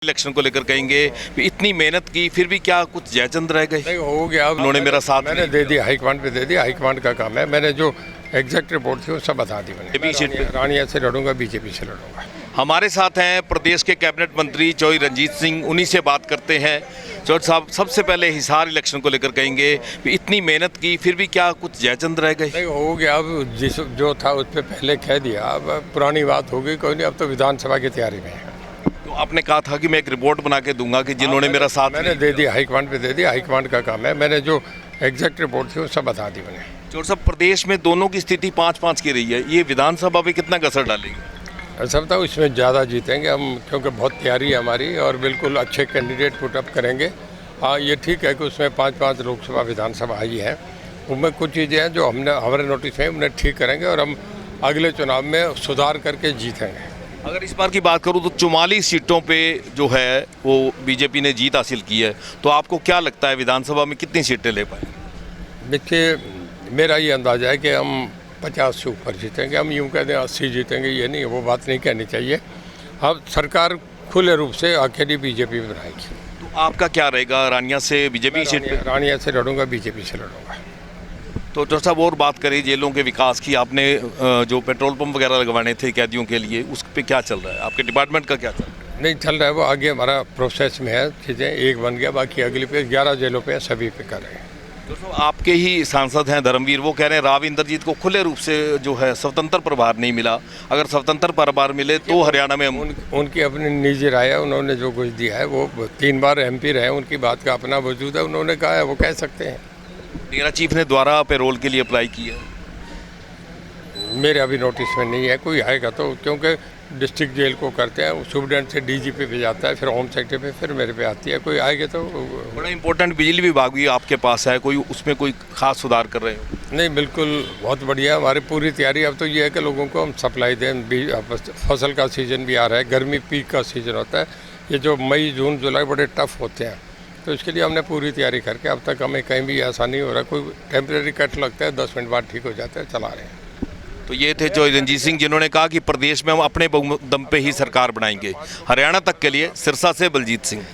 Election को लेकर कहेंगे कि इतनी मेहनत की फिर भी क्या कुछ जयचंद रह गए? नहीं हो गया। अब उन्होंने मेरा साथ मैंने दे दिया, हाईकमांड पे दे दिया। हाईकमांड का काम है। मैंने जो एग्जैक्ट रिपोर्ट थी वो सब बता दी मैंने। बीजेपी सीट पे रानिया से लड़ूंगा, बीजेपी से लड़ूंगा। हमारे साथ हैं प्रदेश के कैबिनेट मंत्री चौधरी रणजीत सिंह, उन्हीं से बात करते हैं। चौधरी साहब, सबसे पहले हिसार इलेक्शन को लेकर कहेंगे कि इतनी मेहनत की फिर भी क्या कुछ जयचंद रह गए? नहीं हो गया। अब जिस जो था उस पर पहले कह दिया। अब पुरानी बात हो गई, कोई नहीं। अब तो विधानसभा की तैयारी में है। तो आपने कहा था कि मैं एक रिपोर्ट बना के दूंगा कि जिन्होंने मेरा साथ मैंने दे दिया, हाईकमांड पे दे दिया। हाईकमांड का काम है। मैंने जो एग्जैक्ट रिपोर्ट थी वो सब बता दी मैंने। चौधरी साहब, प्रदेश में दोनों की स्थिति 5-5 की रही है, ये विधानसभा पे कितना असर डालेगी? सब था उसमें ज़्यादा जीतेंगे हम, क्योंकि बहुत तैयारी है हमारी और बिल्कुल अच्छे कैंडिडेट पुटअप करेंगे। हाँ, ये ठीक है कि उसमें 5-5 लोकसभा विधानसभा आई है। उनमें कुछ चीज़ें हैं जो हमारे नोटिस में उन्हें ठीक करेंगे और हम अगले चुनाव में सुधार करके जीतेंगे। अगर इस बार की बात करूं तो 44 सीटों पे जो है वो बीजेपी ने जीत हासिल की है, तो आपको क्या लगता है विधानसभा में कितनी सीटें ले पाए? देखिए, मेरा ये अंदाज़ा है कि हम 50 से ऊपर जीतेंगे। हम यूँ कहते हैं 80 जीतेंगे, ये नहीं, वो बात नहीं कहनी चाहिए। अब सरकार खुले रूप से अकेली बीजेपी बनाएगी। तो आपका क्या रहेगा रानिया से बीजेपी सीट पे? रानिया से लड़ूंगा, बीजेपी से लड़ूंगा। तो डॉक्टर साहब, और बात करें जेलों के विकास की। आपने जो पेट्रोल पंप वगैरह लगवाने थे कैदियों के लिए, उस पे क्या चल रहा है? आपके डिपार्टमेंट का क्या चल रहा है? नहीं चल रहा है, वो आगे हमारा प्रोसेस में है। चीज़ें एक बन गया, बाकी अगली पे 11 जेलों पे सभी पे कर रहे हैं। तो आपके ही सांसद हैं धर्मवीर, वो कह रहे हैं राव इंद्रजीत को खुले रूप से जो है स्वतंत्र प्रभार नहीं मिला। अगर स्वतंत्र प्रभार मिले तो हरियाणा में उनकी अपनी निजी राय है। उन्होंने जो कुछ दिया है, वो 3 बार MP रहे, उनकी बात का अपना वजूद है। उन्होंने कहा है, वो कह सकते हैं। डेरा चीफ ने द्वारा पेरोल के लिए अप्लाई किया है। मेरे अभी नोटिस में नहीं है। कोई आएगा तो, क्योंकि डिस्ट्रिक्ट जेल को करते हैं, सुप्रीडेंट से DGP पे जाता है, फिर होम सेक्रेटरी पे, फिर मेरे पे आती है। कोई आएगा तो। बड़ा इंपॉर्टेंट बिजली विभाग भी आपके पास है, कोई उसमें कोई खास सुधार कर रहे हो? नहीं, बिल्कुल बहुत बढ़िया। हमारी पूरी तैयारी अब तो ये है कि लोगों को हम सप्लाई दें। फसल का सीज़न भी आ रहा है, गर्मी पीक का सीज़न होता है। ये जो मई जून जुलाई बड़े टफ होते हैं, तो इसके लिए हमने पूरी तैयारी करके, अब तक हमें कहीं भी ऐसा नहीं हो रहा। कोई टेम्परेरी कट लगता है, 10 मिनट बाद ठीक हो जाता है, चला रहे हैं। तो ये थे चौधरी रणजीत सिंह, जिन्होंने कहा कि प्रदेश में हम अपने दम पे ही सरकार बनाएंगे। हरियाणा तक के लिए सिरसा से बलजीत सिंह।